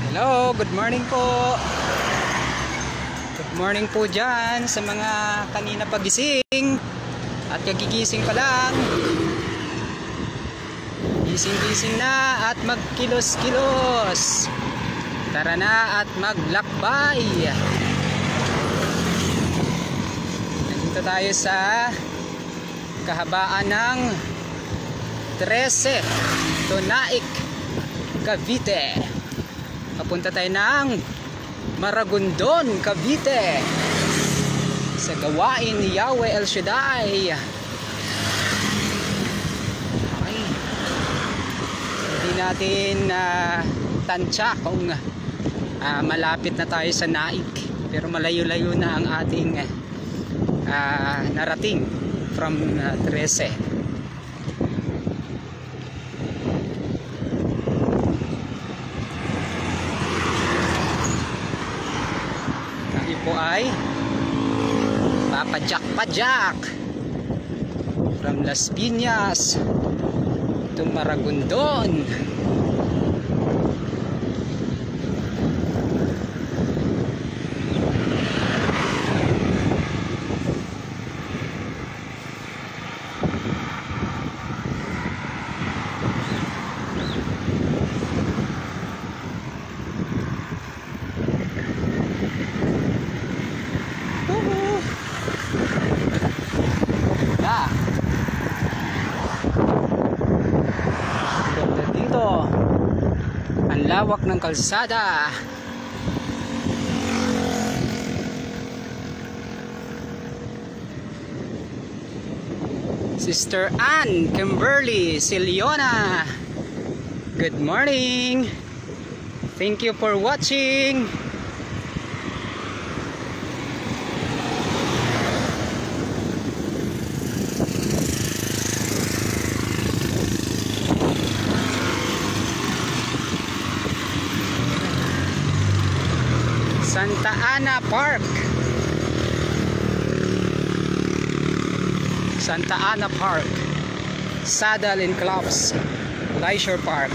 Hello, good morning po. Good morning po dyan sa mga kanina pagising at kagigising pa lang. Gising-gising na at magkilos-kilos. Tara na at maglakbay. Nandito tayo sa kahabaan ng 13 Tonaik, Cavite. Papunta tayo ng Maragondon, Cavite, sa gawain ni Yahweh El Shaddai. Okay. Hindi natin tansya kung malapit na tayo sa Naik, pero malayo-layo na ang ating narating from 13. Ay papadyak-padyak from Las Piñas to Maragondon. Ang lawak ng kalsada. Sister Ann, Kimberly, Siliona, good morning. Thank you for watching. Santa Ana Park. Santa Ana Park. Saddle and Clubs. Leisure Park.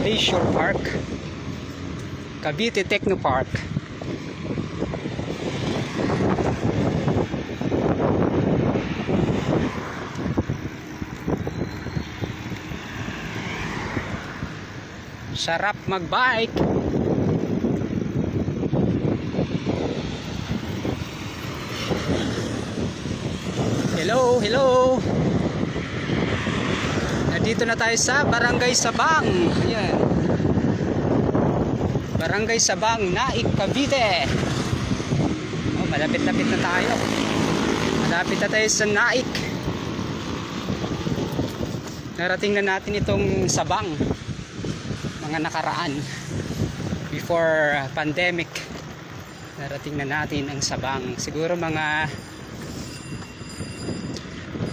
Leisure Park. Cavite Techno Park. Sarap magbike. Hello, hello. Nandito na tayo sa Barangay Sabang. Ayan. Barangay Sabang, Naik, Cavite. Oh, malapit-lapit na tayo. Malapit na tayo sa Naik. Narating na natin itong Sabang mga nakaraan before pandemic. Narating na natin ang Sabang, siguro mga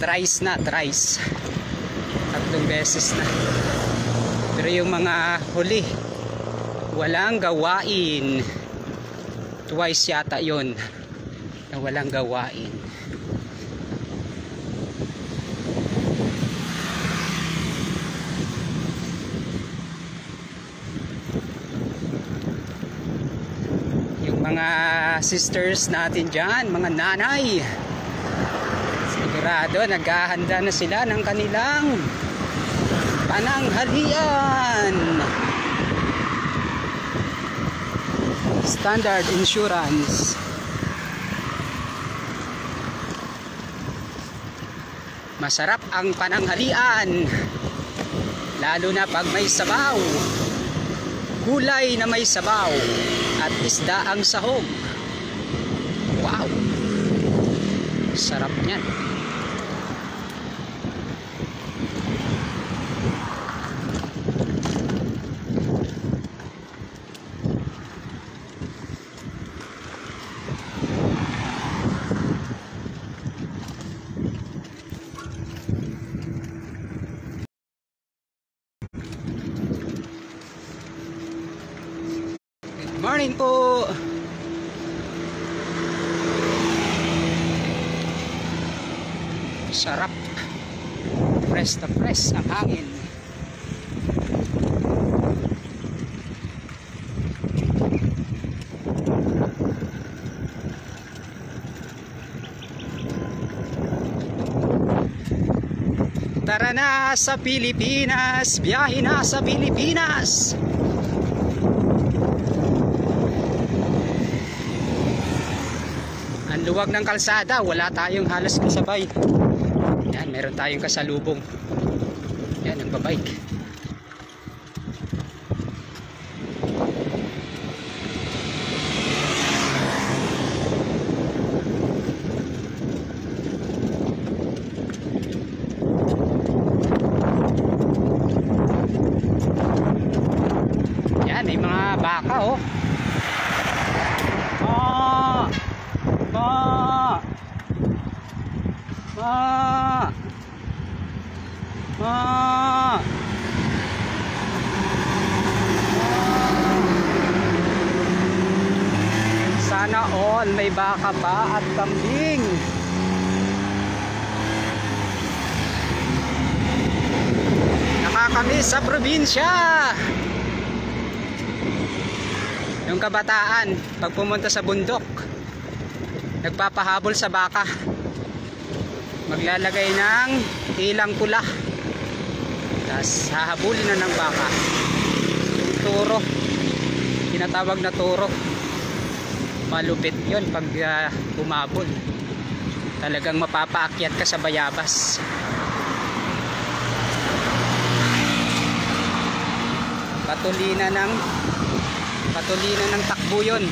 thrice 3 beses na, pero yung mga huli walang gawain. Twice yata yon na walang gawain. Mga sisters natin dyan, mga nanay, sigurado naghahanda na sila ng kanilang pananghalian. Standard Insurance. Masarap ang pananghalian, lalo na pag may sabaw. Gulay na may sabaw at isda ang sahog. Wow, sarap niyan. Morning po. Sarap. Press na press ang hangin. Tara na sa Pilipinas, biyahe na sa Pilipinas. Ang luwag ng kalsada, wala tayong halos kasabay. Yan, meron tayong kasalubong. Yan, ang babike. Yan, may mga baka oh. Sana all may baka pa at kambing. Nakakamiss sa probinsya. Yung kabataan, pag pumunta sa bundok, nagpapahabol sa baka. Maglalagay ng ilang pula, tapos hahabulin na ng baka. Yung turo, tinatawag na turo, malupit yun pag bumabol. Talagang mapapaakyat ka sa bayabas. Patulina ng takbo yun.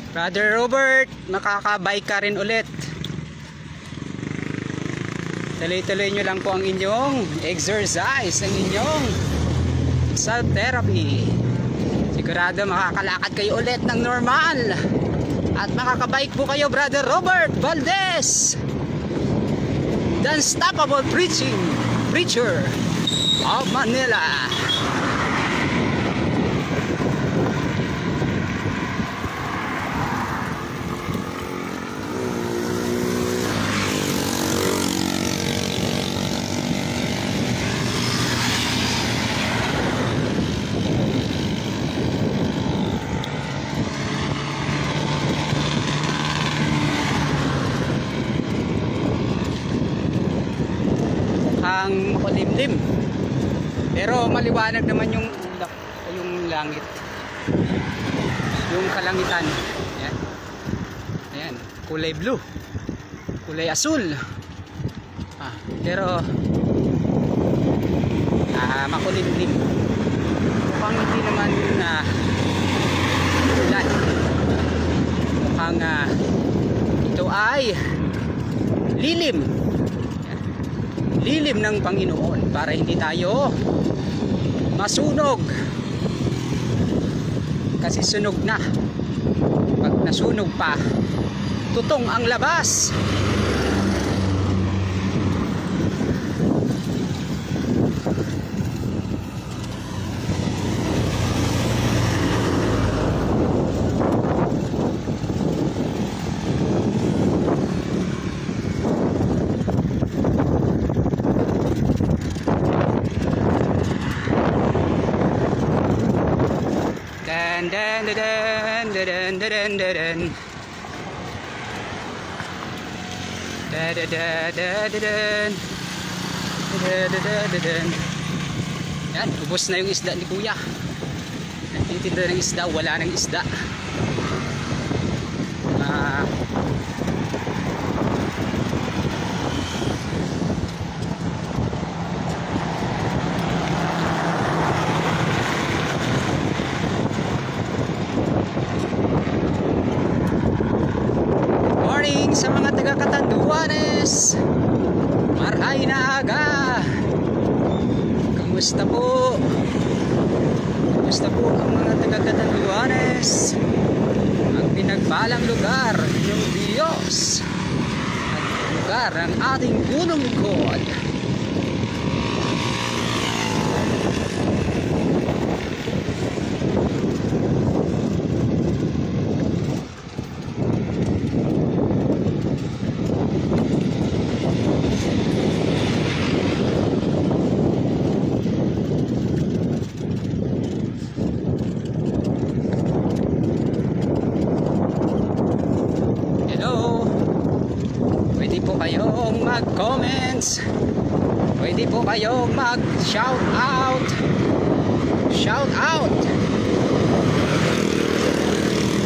Brother Robert, makakabike ka rin ulit. Tuloy-tuloy nyo lang po ang inyong exercise, ang inyong self therapy. Sigurado makakalakad kayo ulit ng normal. At makakabike po kayo, Brother Robert Valdez, the unstoppable preacher of Manila. Ang makulimlim, pero maliwanag naman yung langit, yung kalangitan. Ayan. Ayan, kulay blue, kulay asul, pero makulimlim. Mukhang hindi naman ulan. Mukhang ito ay lilim ng Panginoon para hindi tayo masunog, kasi sunog na. Pag nasunog pa, tutong ang labas. Yan, ubos na yung isda ni Kuya. Nagtitinda ng isda, wala ng isda. Sa mga taga Catanduanes, maray na aga. Kamusta po? Kamusta po ang mga taga Catanduanes, ang pinagpalang lugar ng Diyos at lugar ng ating punong lingkod? mag-comments. Pwede po kayong mag-shout out. Shout out.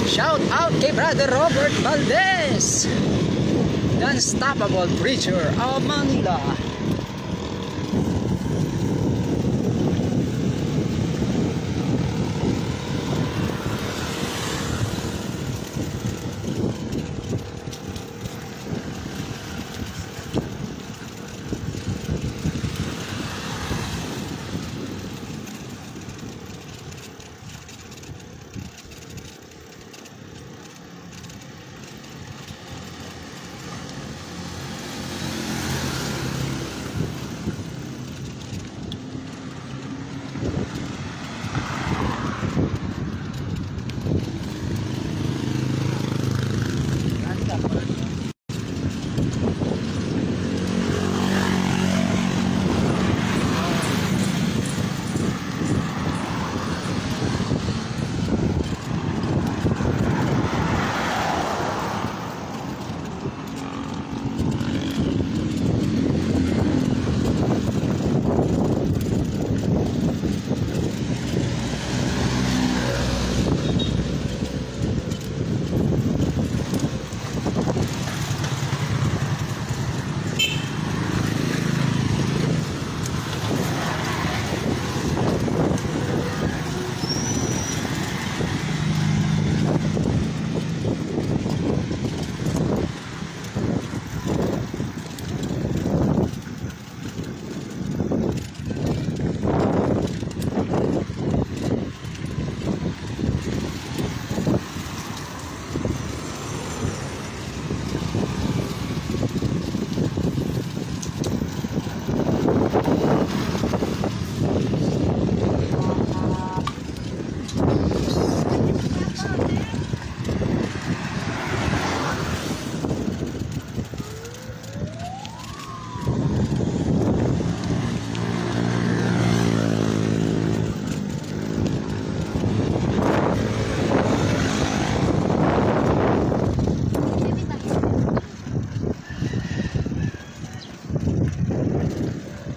Shout out kay Brother Robert Valdez, the unstoppable preacher of Manila.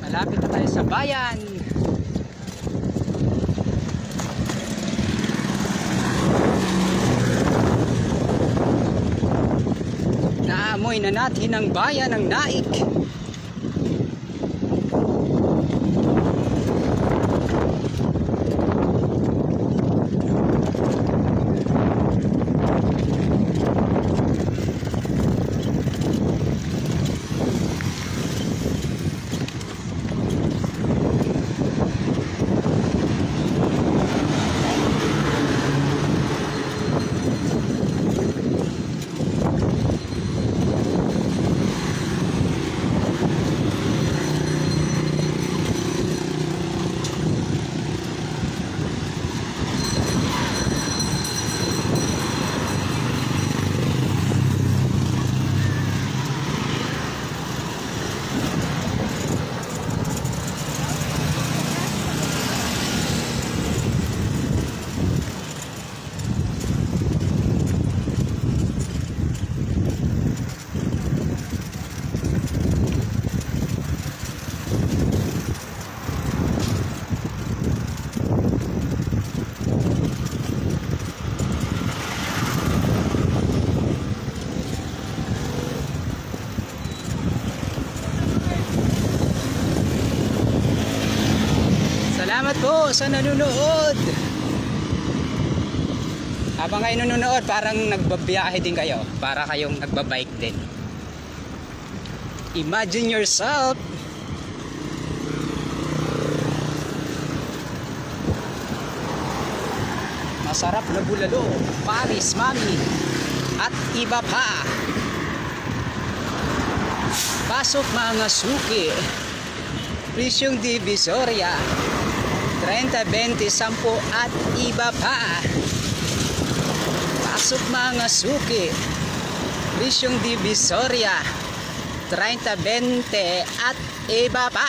Malapit na tayo sa bayan. Naamoy na natin ang bayan ng Naik. Salamat po sa nanonood. Habang kayo nanonood, parang nagbabiyahe din kayo. Para kayong nagbabike din. Imagine yourself masarap na bulalo, Paris, Mami, at iba pa. Pasok mga suki. Prisyong Divisoria 30, 20, 10 at iba pa. Pasok mga suki. Prisyong Divisoria 30, 20 at iba pa.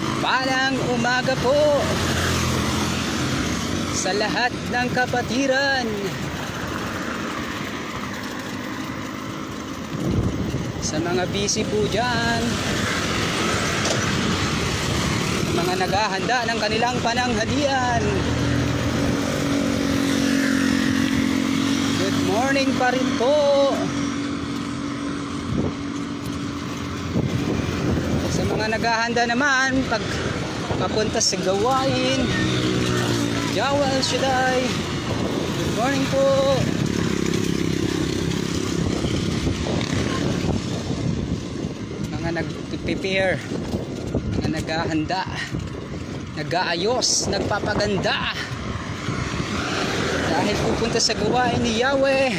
Mapagpalang umaga po sa lahat ng kapatiran. Sa mga busy po dyan, mga naghahanda ng kanilang pananghalian, good morning pa rin po. Sa mga naghahanda naman pag papunta sa gawain, Jawal Shaday, good morning po. Mga nag-prepare, mga naghahanda, nag-aayos, nagpapaganda dahil pupunta sa gawain ni Yahweh.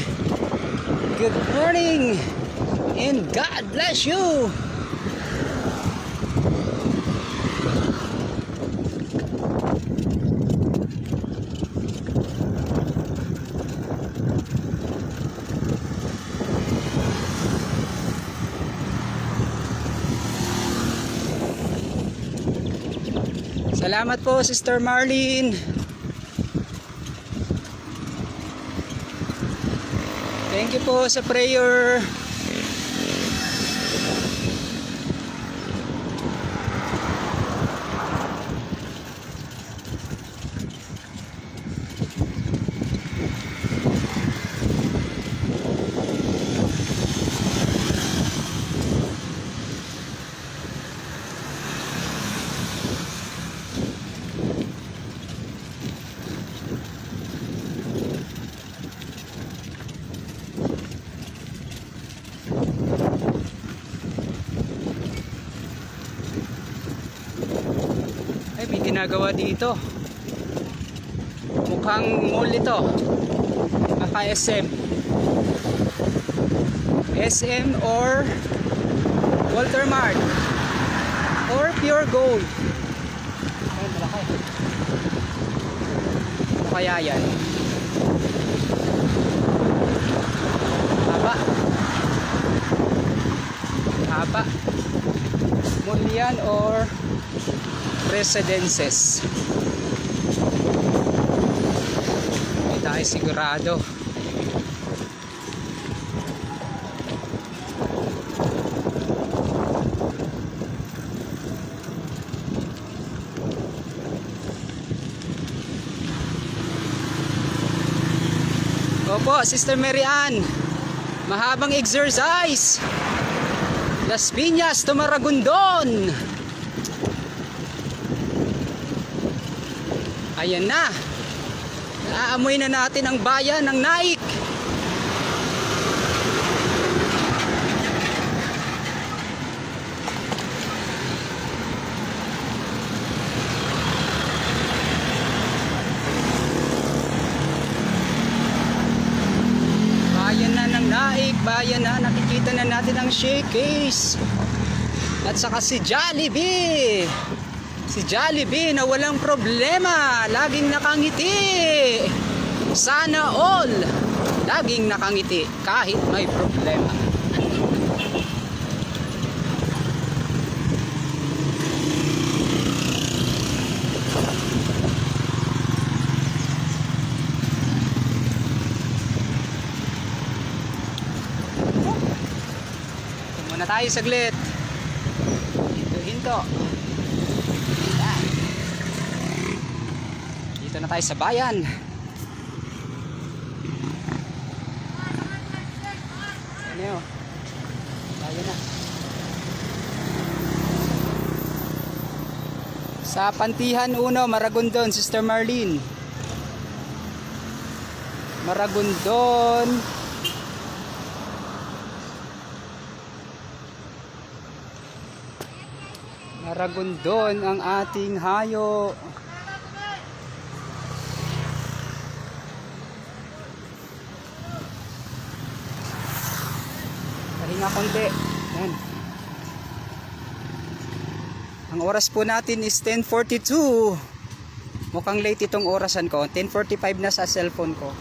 Good morning and God bless you. Salamat po, Sister Marlene. Thank you po sa prayer. May ginagawa dito, mukhang mall ito, baka SM or Walter Mart or Pure Gold. Ay, malaki. Ano kaya yan? Haba mall yan or residences, hindi tayo sigurado. Opo, Sister Mary Ann, mahabang exercise, Las Piñas to Maragondon. Ayan na, naaamoy na natin ang bayan ng Naik. Bayan na ng Naik, bayan na, nakikita na natin ang showcase. At saka si Jollibee. Si Jollibee na walang problema, laging nakangiti. Sana all, laging nakangiti kahit may problema. Ito muna tayo saglit. Hinto. Dito na tayo sa bayan. Ano yun? Bayan na. Sa Pantihan Uno, Maragondon, Sister Marlene. Maragondon. Maragondon ang ating hayo. Pahinga konti. Yan. Ang oras po natin is 10:42. Mukhang late itong orasan ko. 10:45 na sa cellphone ko.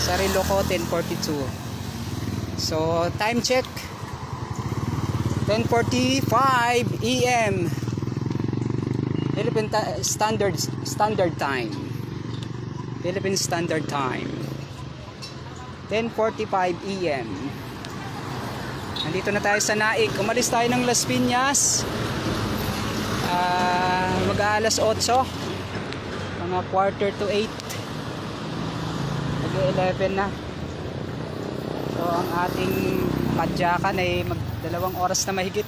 Sa relo ko 10:42. So time check 10:45 AM. Standard Time. Philippine Standard Time. 10:45 AM. Nandito na tayo sa Naik. Umalis tayo ng Las Piñas. Mag-aalas 8. Mga 7:45. Mag-11 na. So ang ating padyakan ay mag-2 oras na mahigit.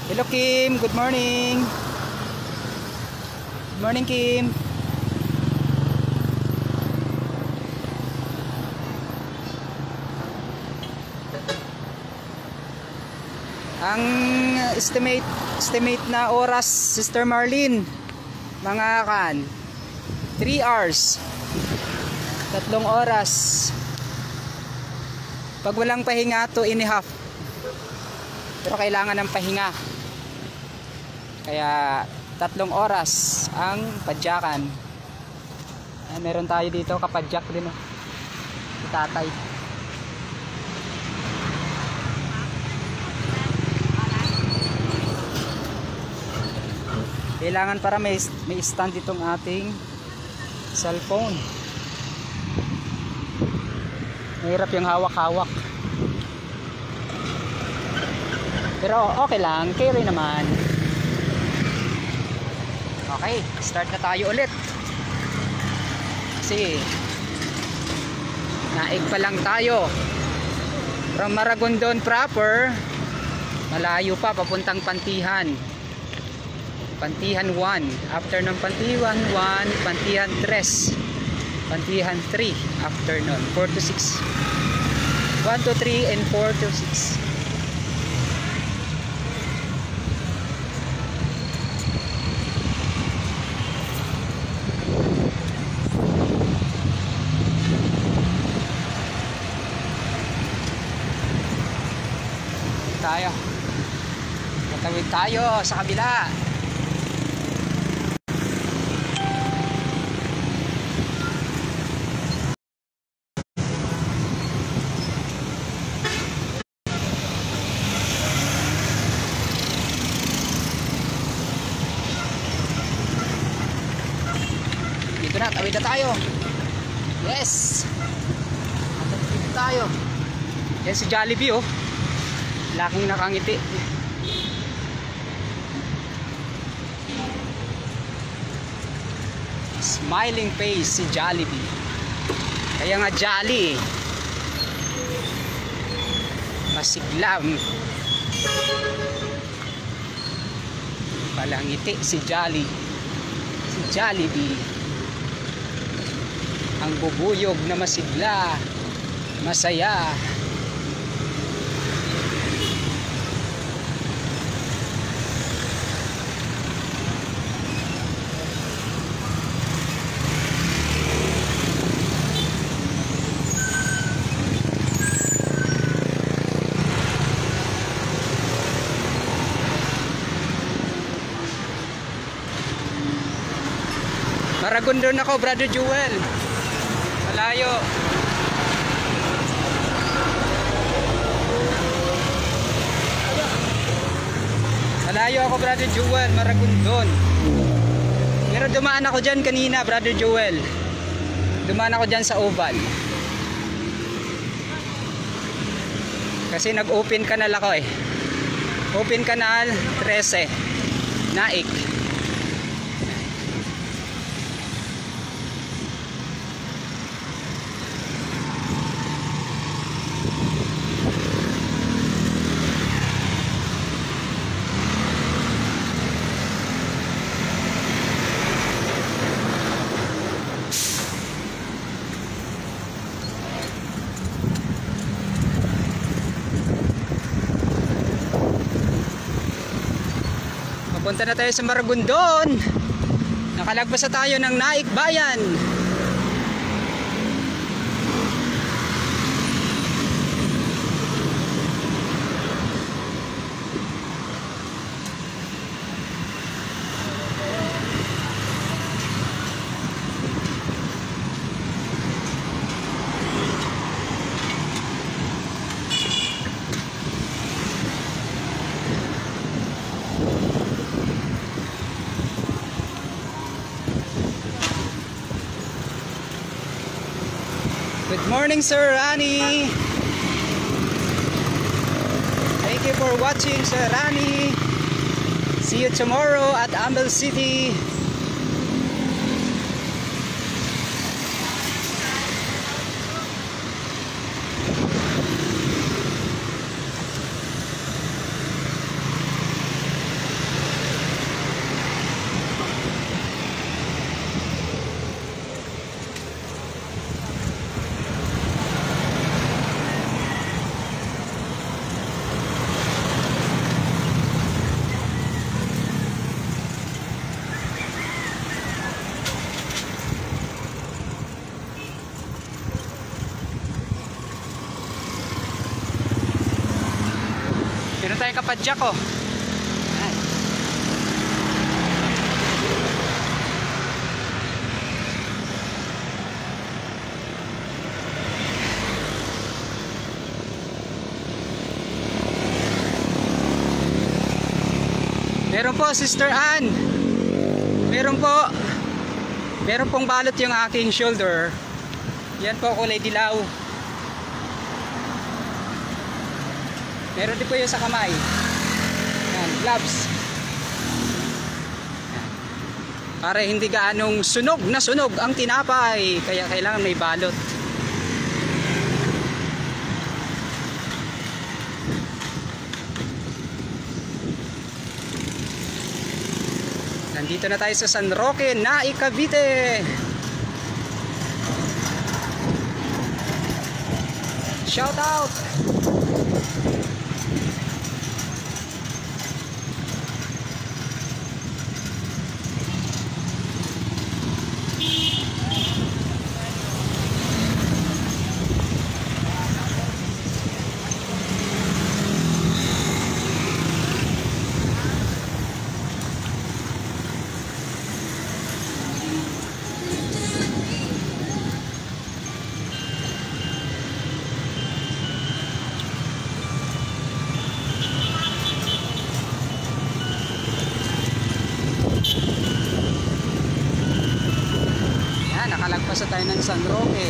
Hello Kim, good morning. Good morning Kim. Ang estimate na oras, Sister Marlene, mga kan 3 hours, 3 oras. Pag walang pahinga, 2.5. Pero kailangan ng pahinga, kaya 3 oras ang padyakan. Meron tayo dito kapadyak din, si tatay. Kailangan para may stand itong ating cellphone. Mahirap yung hawak-hawak. Pero okay lang, carry naman. Okay, start na tayo ulit. Kasi Naik pa lang tayo. From Maragondon proper, malayo pa papuntang Pantihan. Pantihan 1, after ng Pantihan 1, Pantihan 3, Pantihan 3, after nun 4 to 6, 1 to 3 and 4 to 6. Tatawid tayo sa kabila. Dito na, tawid na tayo. Yes, tawid tayo. Yan si Jollibee, oh, laking nakangiti. Smiling face si Jollibee. Kaya nga jolly, masiglam, palangiti si Jolly. Si Jollibee, ang bubuyog na masigla, masaya. Maragondon ako, Brother Jewel. Malayo. Malayo ako, Brother Jewel, Maragondon. Pero dumaan ako dyan kanina, Brother Jewel. Dumaan ako dyan sa Oval. Kasi nag-open canal ako eh. Open canal 13, Naik. Punta na tayo sa Maragondon. Nakalagpas na tayo ng Naik Bayan. Morning, Sir Rani. Thank you for watching, Sir Rani. See you tomorrow at Ambel City. Meron tayong kapadyak, oh. Ayan. Meron po, Sister Ann. Meron po. Meron pong balot yung aking shoulder. Yan po, kulay dilaw. Meron din po yun sa kamay. Yan, gloves. Yan. Para hindi gaanong sunog na sunog ang tinapay. Kaya kailangan may balot. Nandito na tayo sa San Roque, Naik, Cavite. Shout out! Nakalagpas tayo ng San Roque,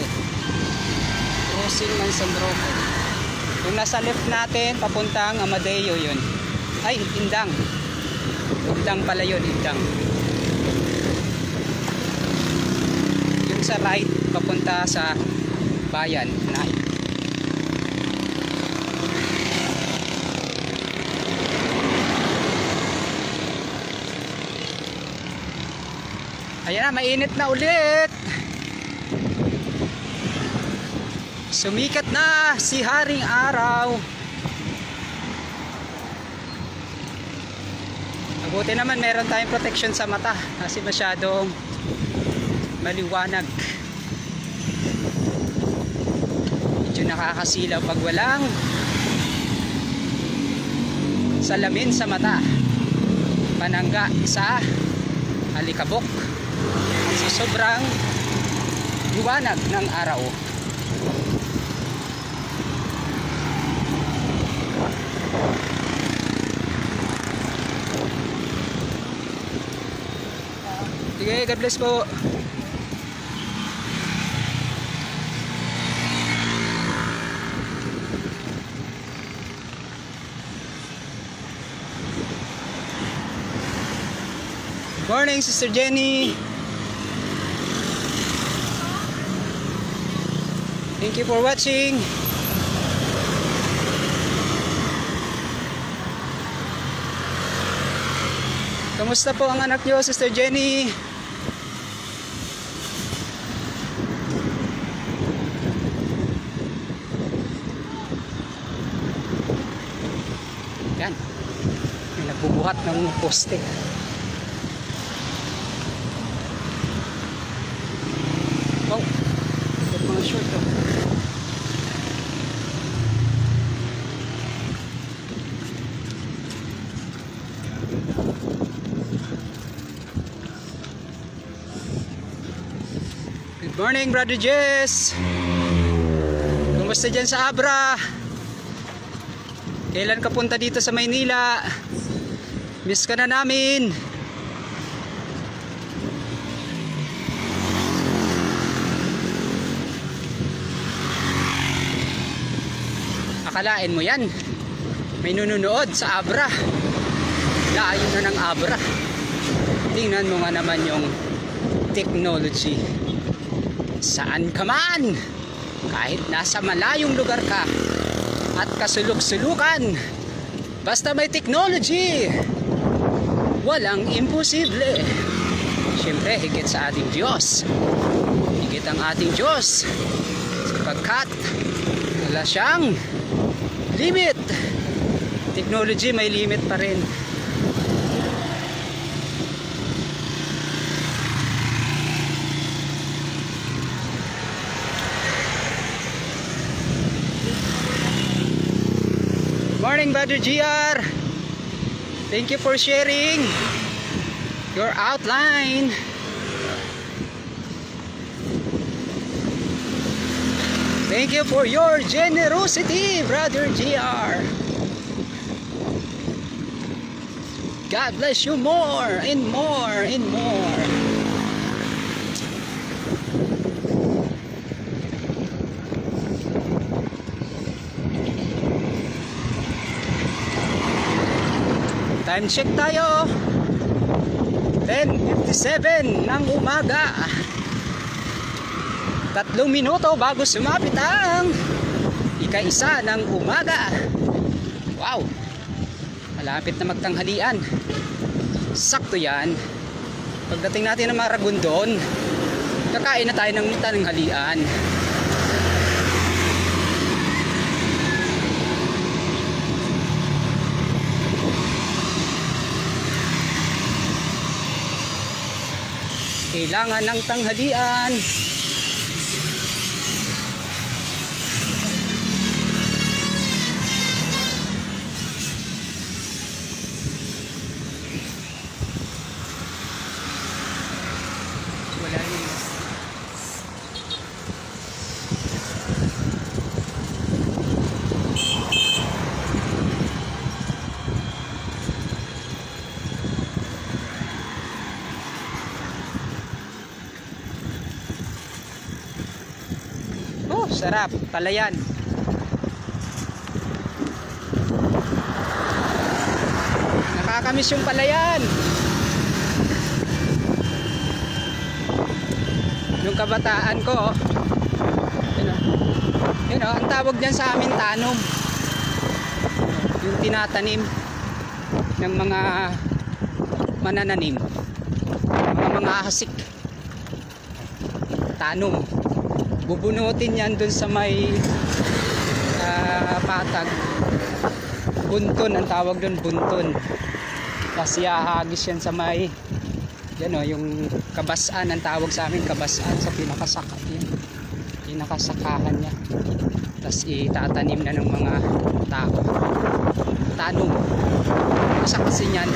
crossing ng San Roque. Yung nasa left natin papuntang Amadeo, yun ay Indang. Indang pala yun, Indang. Yung sa right papunta sa bayan, Naik. Ayan na, mainit na ulit. Sumikat na si Haring Araw. Mabuti naman meron tayong protection sa mata kasi masyadong maliwanag. Medyo nakakasilaw pag walang salamin sa mata. Panangga sa alikabok kasi sobrang liwanag ng araw. Sige, God bless po. Good morning, Sister Jenny. Thank you for watching. Kamusta po ang anak niyo, Sister Jenny? Yan. May nagbubuhat ng poste. Wow. Ito mga short, oh. Good morning, Brother Jess. Kumusta dyan sa Abra? Kailan ka punta dito sa Maynila? Miss ka na namin. Akalain mo yan, may nununood sa Abra. Layo na ng Abra. Tingnan mo nga naman yung technology. Saan ka man, kahit nasa malayong lugar ka at kasulok-sulukan, basta may technology, walang imposible. Siyempre, higit sa ating Diyos. Higit ang ating Diyos, sapagkat wala siyang limit. Technology may limit pa rin. Morning, Brother GR. Thank you for sharing your outline. Thank you for your generosity, Brother GR. God bless you more and more and more. Time check tayo. 10:57 ng umaga. 3 minuto bago sumapit ang ika-1 ng umaga. Wow, malapit na magtanghalian. Sakto yan. Pagdating natin ng Maragondon, kakain na tayo ng tanghalian. Kailangan ng tanghalian. Wala yun. Oh, sarap, palayan. Nakakamiss yung palayan. Yung kabataan ko, yun o, ang tawag dyan sa amin tanom. Yung tinatanim ng mga manananim, mga hasik. Tanom. Bubunutin yan dun sa may patag. Bunton ang tawag dun, bunton. Kasi hahagis yan sa may yan o, yung kabasaan ang tawag sa amin, kabasaan sa pinakasaka yan. Pinakasakahan niya. Tapos itatanim na ng mga tao. Tanong. Kasi kasi yan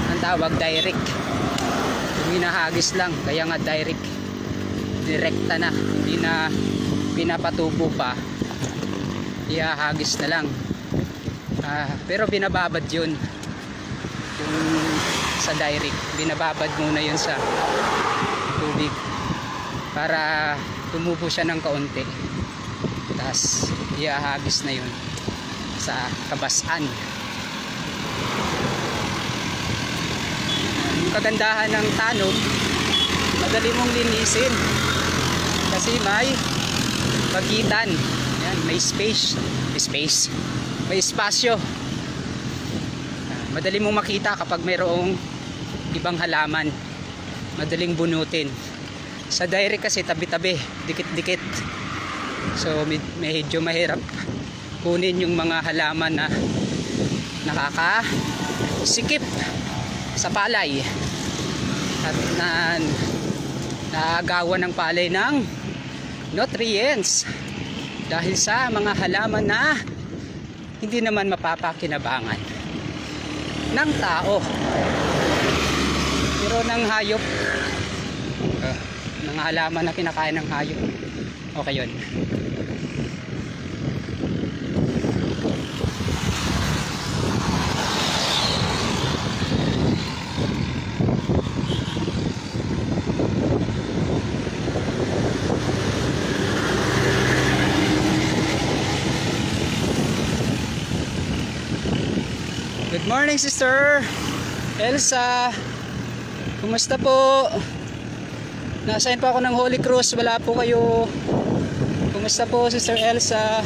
ang tawag direct. Yung hinahagis lang, kaya nga direct. Direkta na, hindi na pinapatubo pa, ihahagis na lang. Pero binababad yun, yung sa direct, binababad muna yun sa tubig para tumubo siya ng kaunti, tapos ihahagis na yun sa kabasan. Yung kagandahan ng tanong, madali mong linisin kasi may pagitan. Yan, may space, may espasyo. Madali mong makita kapag mayroong ibang halaman, madaling bunutin. Sa direct kasi tabi-tabi, dikit-dikit, so medyo mahirap kunin yung mga halaman na nakakasikip sa palay at naagawan ng palay ng nutrients dahil sa mga halaman na hindi naman mapapakinabangan ng tao, pero ng hayop, ng halaman na kinakain ng hayop, okay yun. Good morning, Sister Elsa. Kumusta po? Nasaan pa ako ng Holy Cross, wala po kayo. Kumusta po, Sister Elsa?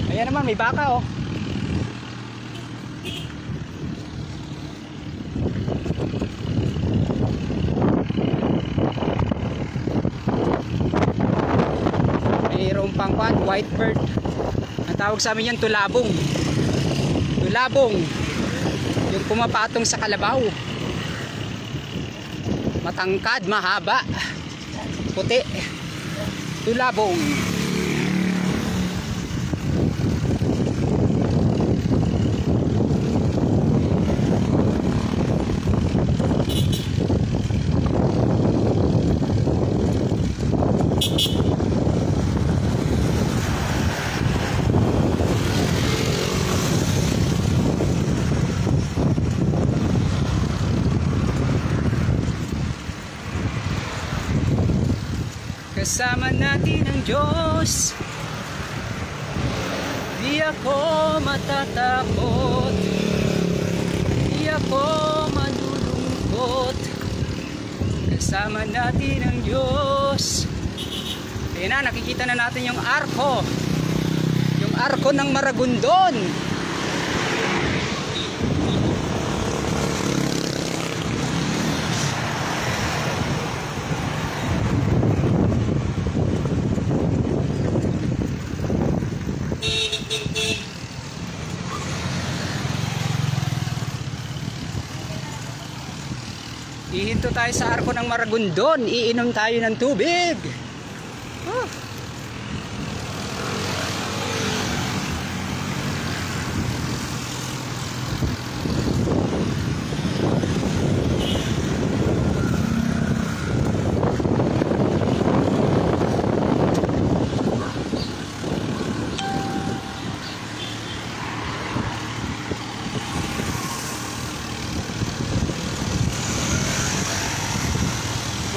Ayan naman, may baka oh. Mayroong pangkwan, white bird. Ang tawag sa amin yan, tulabong. Tulabong. Yung pumapatong sa kalabaw. Matangkad, mahaba. Puti. Tulabong. Kasama natin ang Diyos, di ako matatakot, di ako malulungkot. Kasama natin ang Diyos. Ayan na, nakikita na natin yung arko ng Maragondon. Ihinto tayo sa arko ng Maragondon, iinom tayo ng tubig.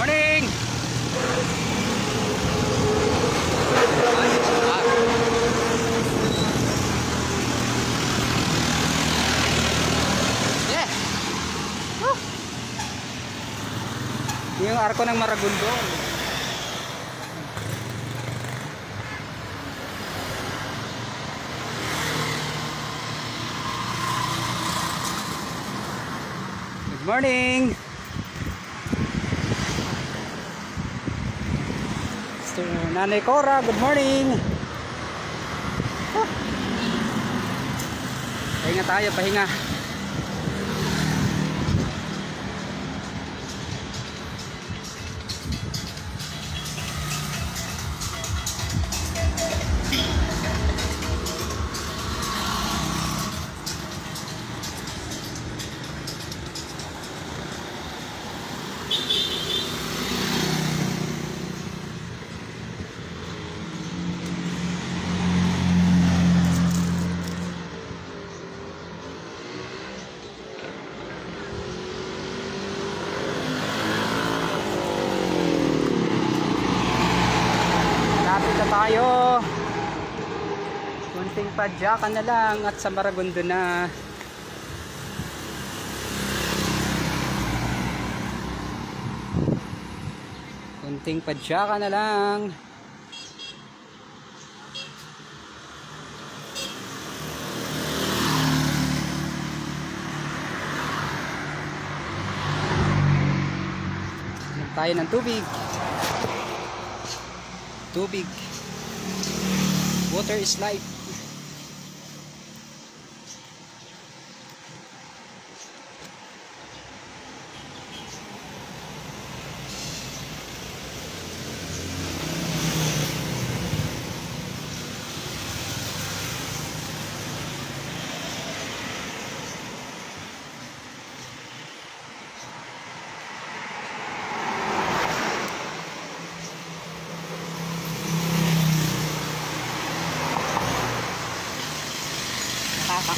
Morning! Yeah! Yung arko ng Maragondon. Good morning! Nanay Cora, good morning. Pahinga tayo, pahinga. Tayo kunting padyakan na lang at sa Maragondon na. Kunting padyakan na lang. Tayo ng tubig. Tubig. Water is life.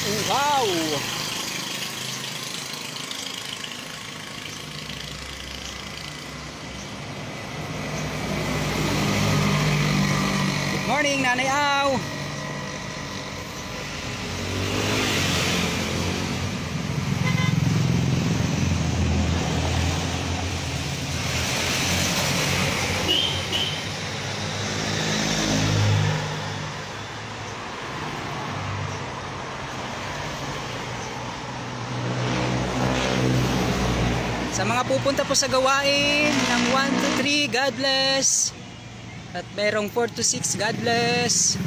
Wow! morning, Nanay Au. Sa mga pupunta po sa gawain ng 1 to 3, God bless. At merong 4 to 6, God bless.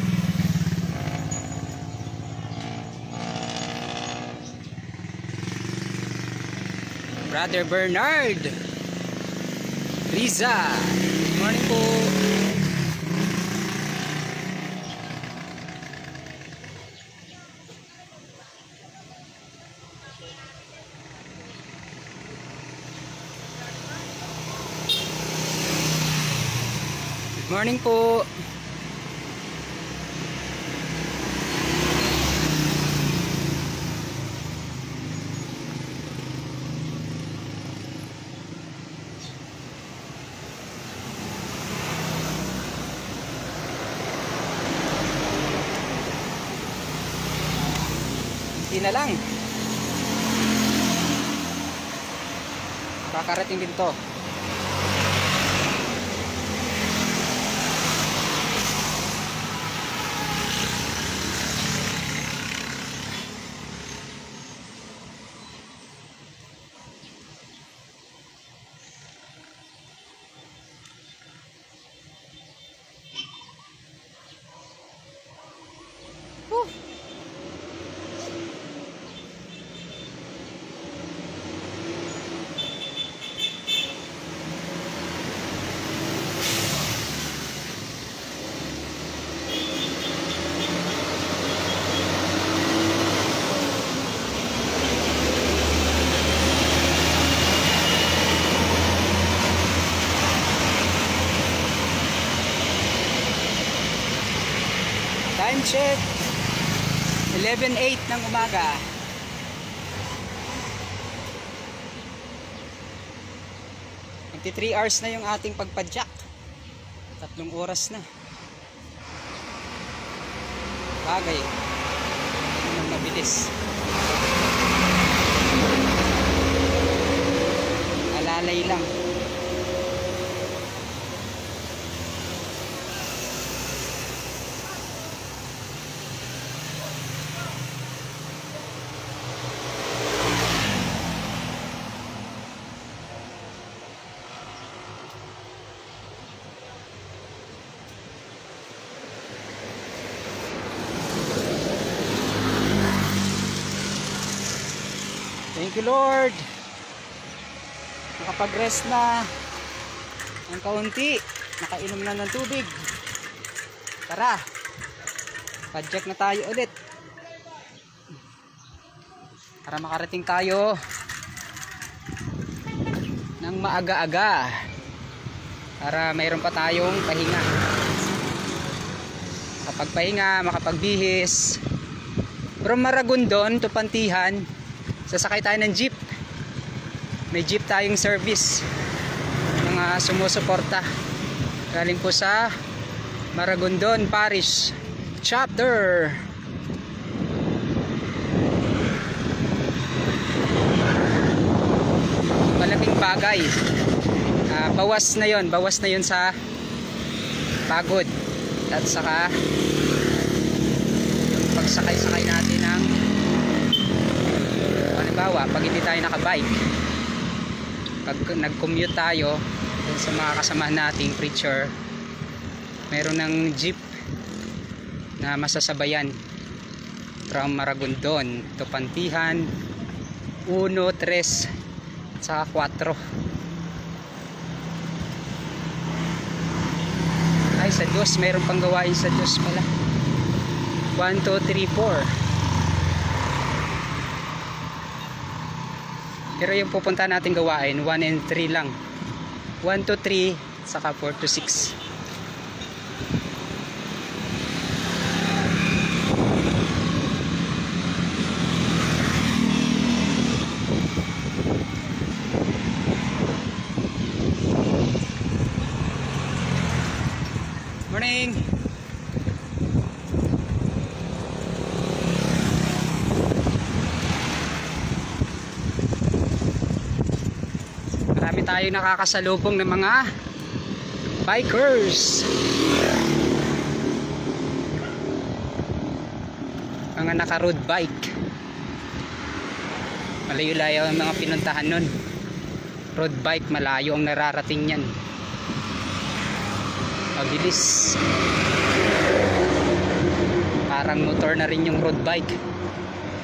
Brother Bernard Riza, good morning po. Good morning po. Hindi na lang. Kakarating din to. Time check 11:08 ng umaga. Magti 3 hours na yung ating pagpadyak. 3 oras na. Bagay. Ang mabilis. Alalay lang. Thank you, Lord. Nakapag-rest na ng kaunti. Nakainom na ng tubig. Tara, padyak na tayo ulit para makarating tayo ng maaga-aga, para mayroon pa tayong pahinga, makapagpahinga, makapagbihis. From Maragondon to Pantihan, sasakay tayo ng jeep. May jeep tayong service, mga sumusuporta galing po sa Maragondon Parish Chapter. Malaking bagay. Bawas na yon sa pagod at saka yung pagsakay-sakay natin ng halimbawa pag hindi tayo nakabike, pag nag-commute tayo dun sa mga kasamahan nating preacher, meron ng jeep na masasabayan from Maragondon to Pantihan 1, 3 saka 4. Ay, sa Diyos, meron pang gawain sa Diyos pala. 1, 2, 3, 4. Pero yung pupunta natin gawain 1 and 3 lang. 1 to 3 saka 4 to 6. Morning. tayo nakakasalubong ng mga bikers, mga naka road bike. Malayo-layo ang mga pinuntahan nun. Road bike, malayo ang nararating yan. Mabilis, parang motor na rin yung road bike.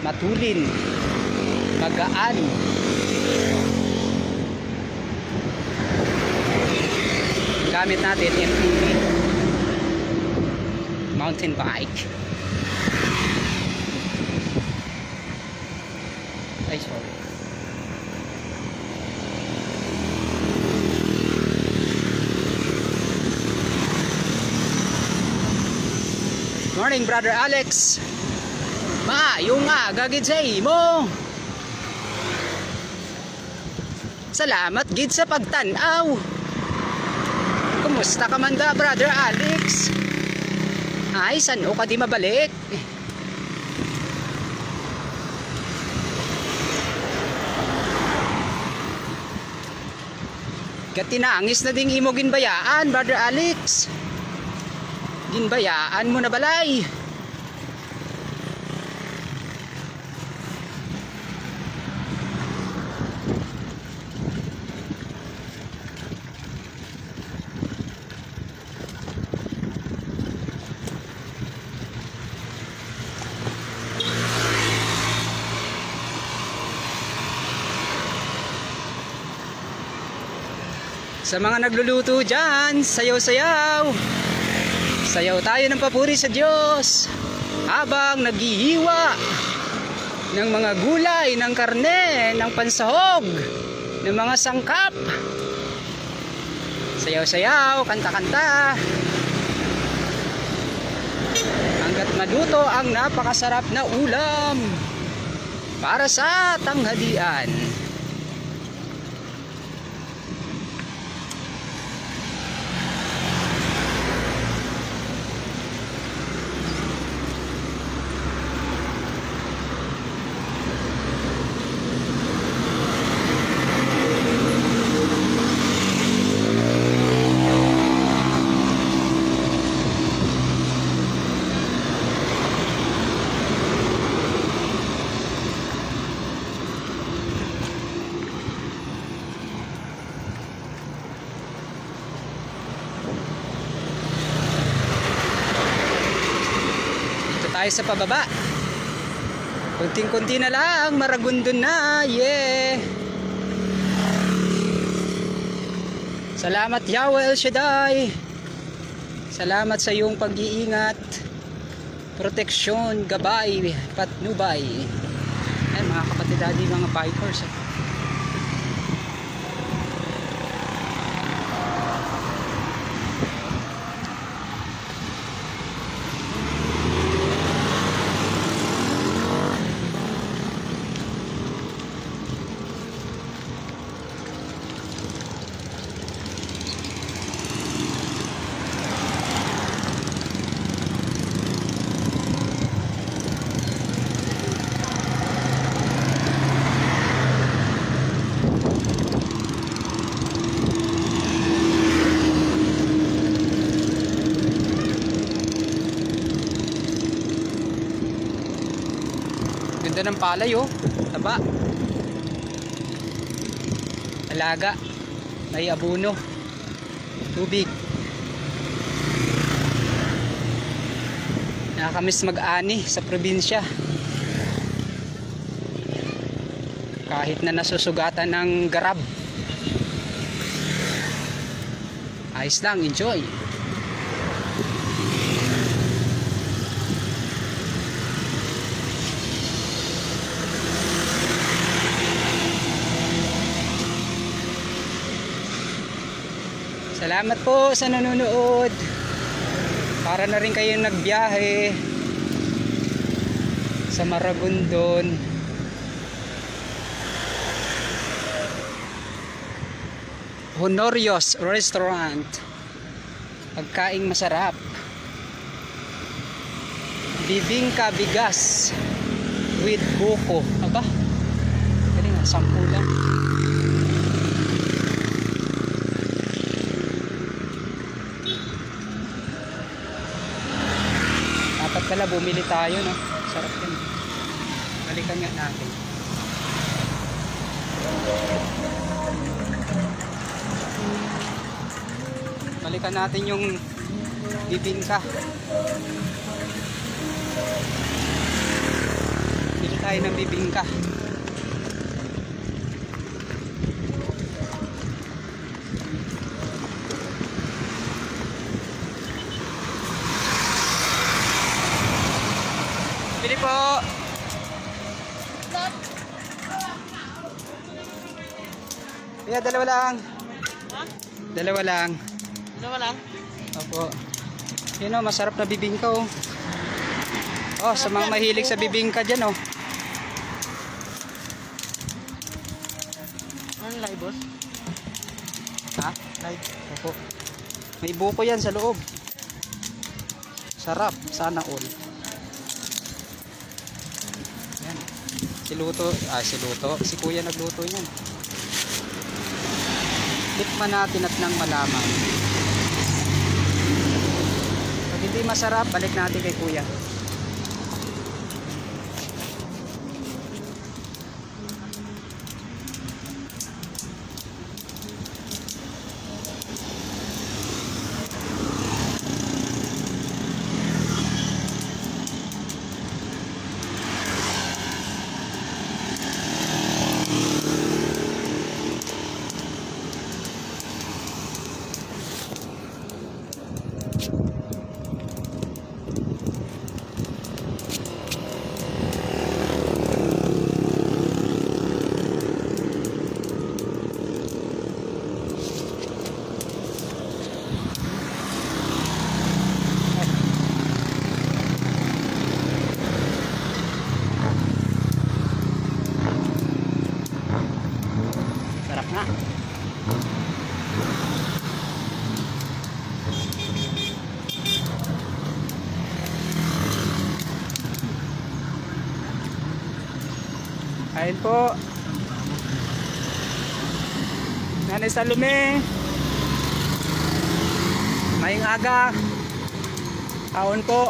Matulin, magaan. Gamit natin MTB, mountain bike. Ay, sorry. Morning, Brother Alex. Maayo nga, gagid sa imo. Salamat gid sa pagtanaw. Kumusta ka man da, Brother Alex? Ay, saan o ka di mabalik? Katinangis na ding imo ginbayaan, Brother Alex. Ginbayaan mo na balay. Sa mga nagluluto dyan, sayaw-sayaw. Sayaw tayo ng papuri sa Diyos habang naghihiwa ng mga gulay, ng karne, ng pansahog, ng mga sangkap. Sayaw-sayaw, kanta-kanta, hanggat maluto ang napakasarap na ulam para sa tanghalian. Tayo sa pababa. Kunting-kunti na lang, Maragondon na. Yeah. Salamat Yahweh El Shaddai. Salamat sa iyong pag-iingat, proteksyon, gabay, patnubay. Ay, mga kapatid daddy, mga bikers. Ganda ng palay oh, taba, alaga, may abono, tubig. Nakakamiss mag-ani sa probinsya kahit na nasusugatan ng garab. Ayos lang, enjoy. Salamat po sa nanonood. Para na rin kayong nagbiyahe sa Maragondon. Honorios Restaurant. Pagkaing masarap. Bibingka bigas with buko. Aba, galing nga, 10 lang. pala bumili tayo, no? Sarap yan. Balikan nga natin. Balikan natin yung bibingka. Bili tayo ng bibingka. Bili po. Kaya dalawa lang. Ha? Dalawa lang. Dalawa lang? Opo. Yun o, masarap na bibingka oh. Oh, sa mga mahilig sa bibingka dyan oh. Ano live, boss? Ha? Live. Opo. May buko yan sa loob. Sarap. Sana all. Yan. Si Luto. Si Kuya nagluto yan. Tikman natin at nang malaman. Pag hindi masarap, balik natin kay Kuya. Sarap nga. Kain po. Nanay Salome. Maying aga. Kaon po.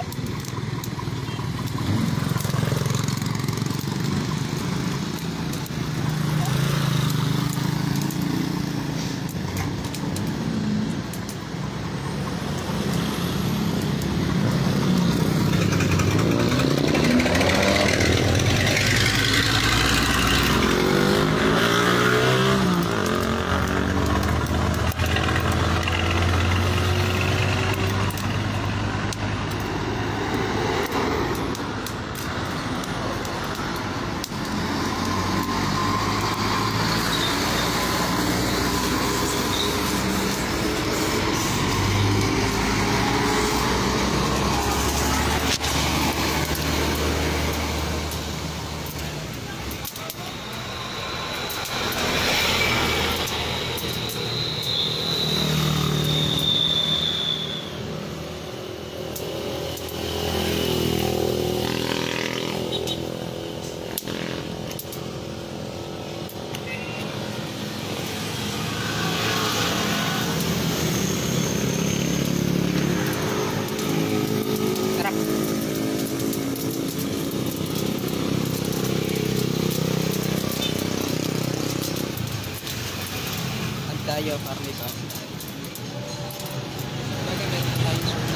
Tayo parmesan. Gagamitin tayo suka.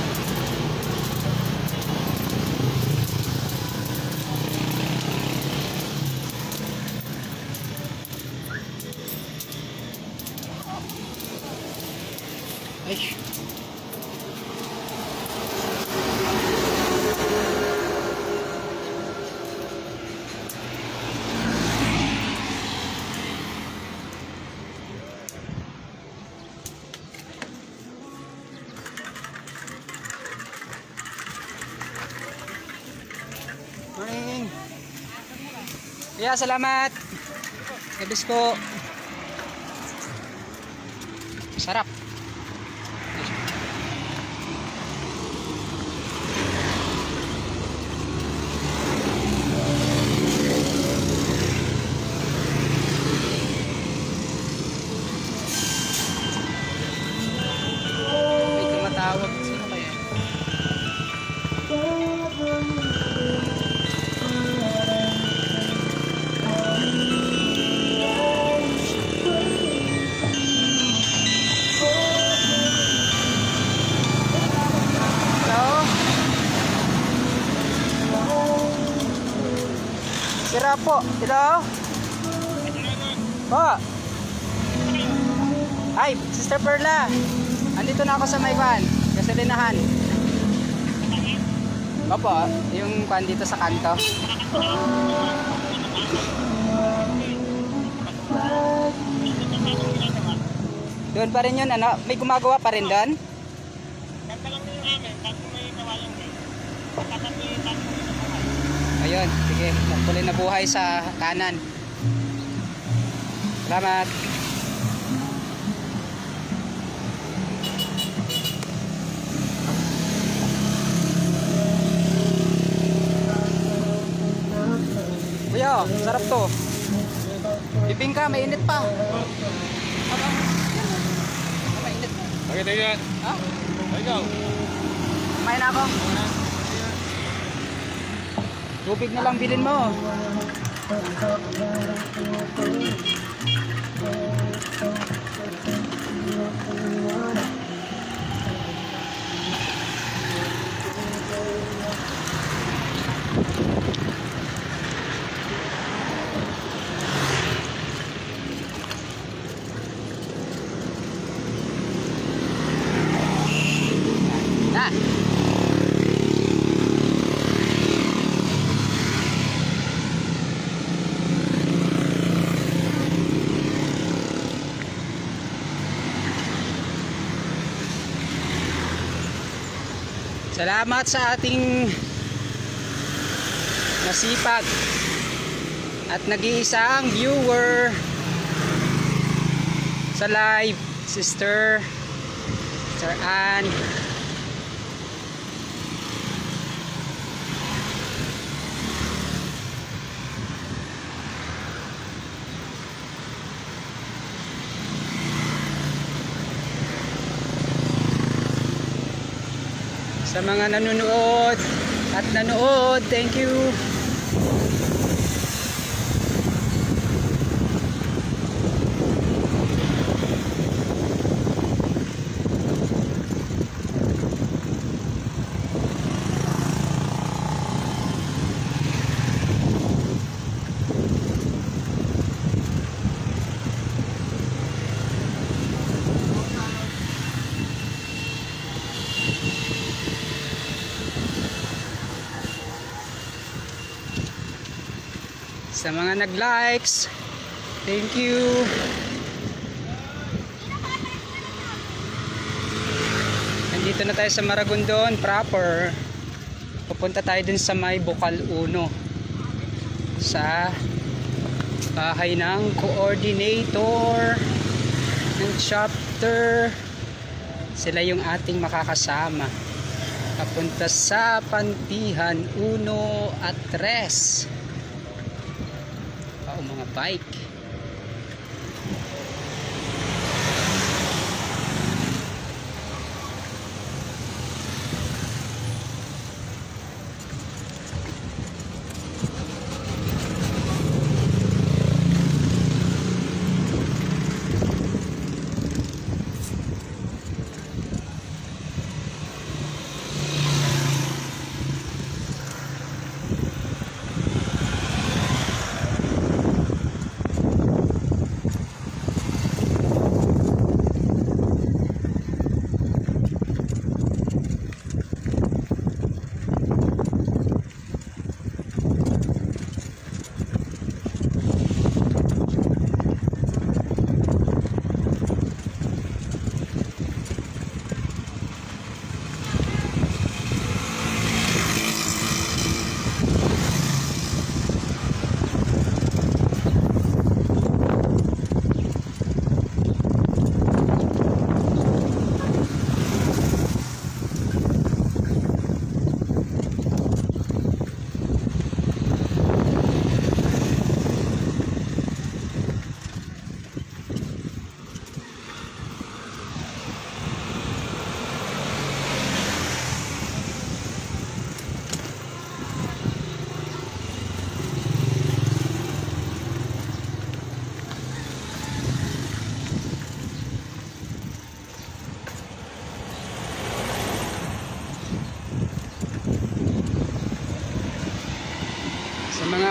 Ay. Morning. Yeah, salamat. Gabis ko. Sarap. May tumatawag. Sino kaya? Sarap po. Hello? Po. Ay, Sister Perla. Andito na ako sa may van. Gasolinahan. Opo, yung van dito sa kanto. Doon pa rin yun, ano? May gumagawa pa rin doon? Ayun, sige. Tuloy na buhay sa kanan. Salamat. Kuya, sarap to. Bibingka, mainit pa. Mainit. Okay, tayo yan. Ha? Ikaw. Kumain na ako. Tubig na lang bilhin mo. Na. Salamat sa ating masipag at nag-iisang viewer sa live, Sister Ann. Sa mga nanonood at nanood, thank you. Sa mga nag-likes, thank you. Nandito na tayo sa Maragondon proper. Pupunta tayo dun sa may Bukal 1 sa bahay ng coordinator ng chapter. Sila yung ating makakasama papunta sa Pantihan 1 at 3. Mga bike.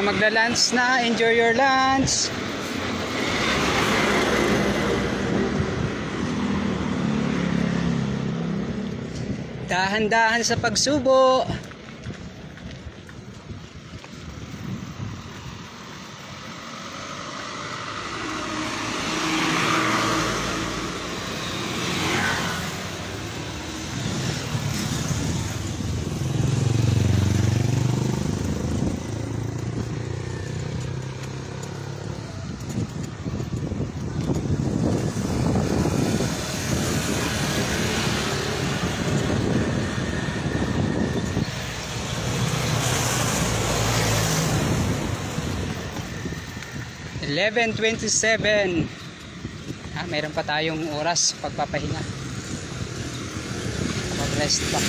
magla-lunch na. Enjoy your lunch. Dahan-dahan sa pagsubo. (11:27). Mayroon pa tayong oras pagpapahinga. Mag-rest pa.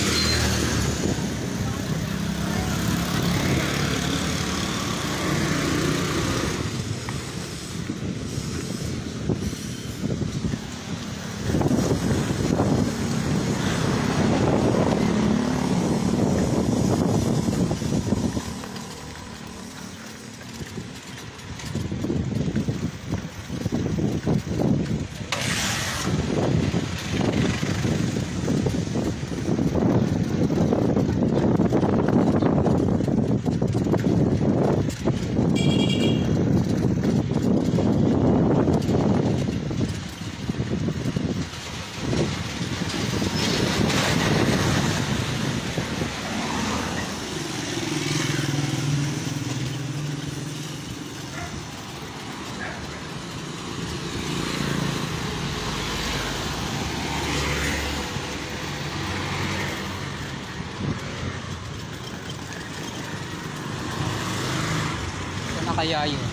Kaya yun,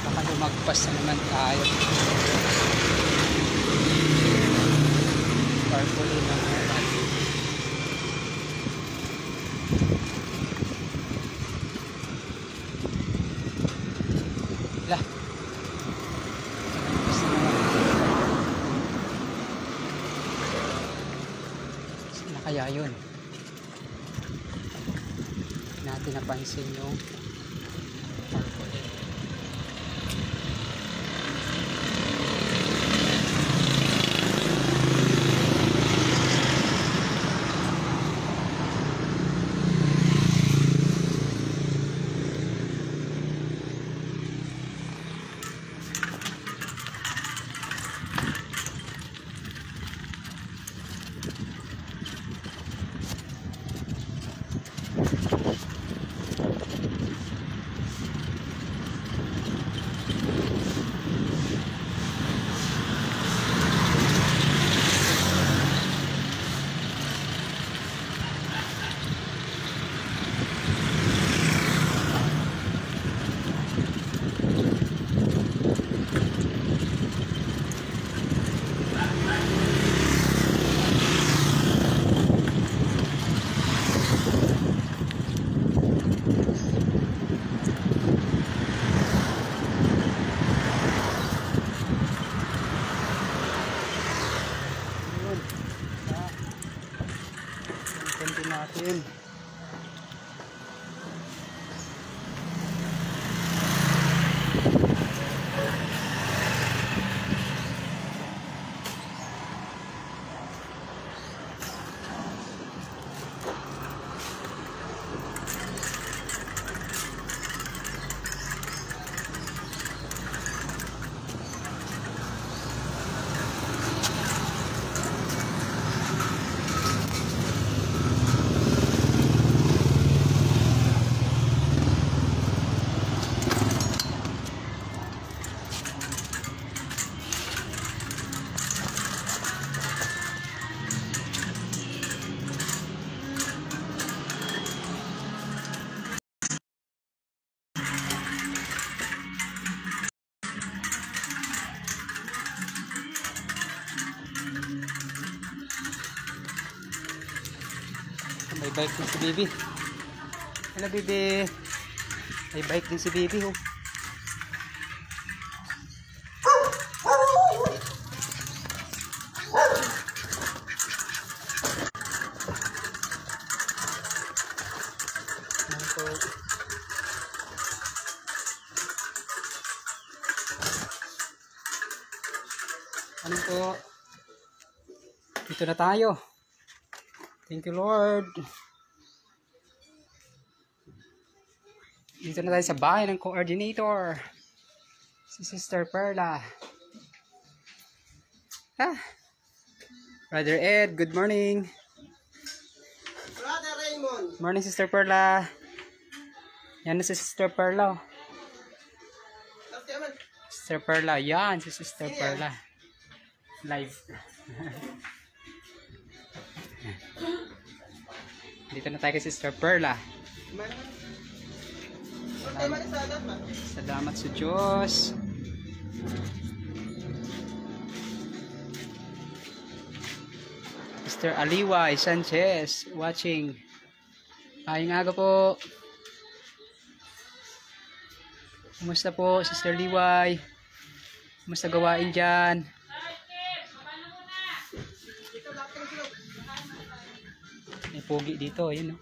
baka lumagpas na naman tayo. Carefully lang naman. Lah, lumagpas na naman. Saan na kaya yun? Hindi natin napansin yung natin. May bike din si Bibi. Hello Bibi. May bike din si Bibi oh. Ano po? Dito na tayo. Thank you, Lord. Dito na tayo sa bahay ng coordinator. Si Sister Perla. Brother Ed, good morning. Brother Raymond. Morning, Sister Perla. Yan na si Sister Perla. Sister Perla, yan si Sister Perla. Live. Dito na tayo kay Sister Perla. Salamat sa Diyos. Sister Aliway Sanchez watching. Ayong aga po. Kumusta po, Sister Liway? Kumusta gawain dyan? May pogi dito, yun, no?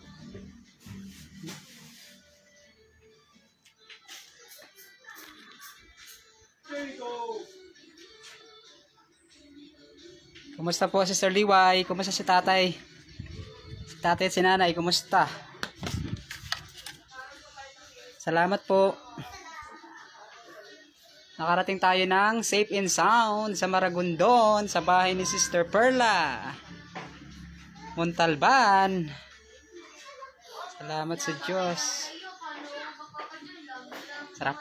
Kumusta po, Sister Liway? Kumusta si tatay? Si tatay at si nanay, kumusta? Salamat po. Nakarating tayo ng safe and sound sa Maragondon, sa bahay ni Sister Perla Montalban. Salamat sa Diyos. Sarap.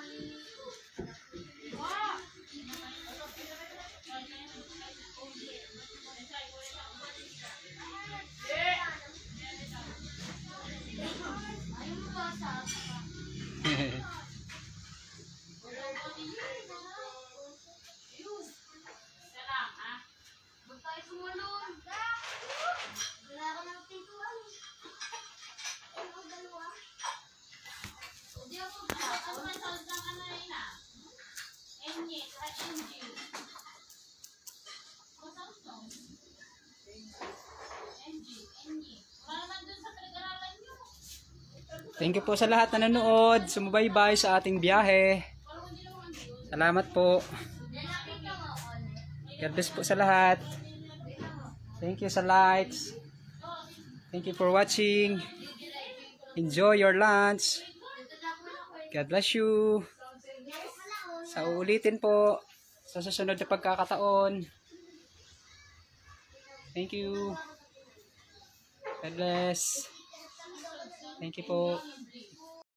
Thank you po sa lahat na nanonood, sumubaybay sa ating biyahe. Salamat po. God bless po sa lahat. Thank you sa likes. Thank you for watching. Enjoy your lunch. God bless you. Sa uulitin po sa susunod na pagkakataon. Thank you. God bless. Thank you po.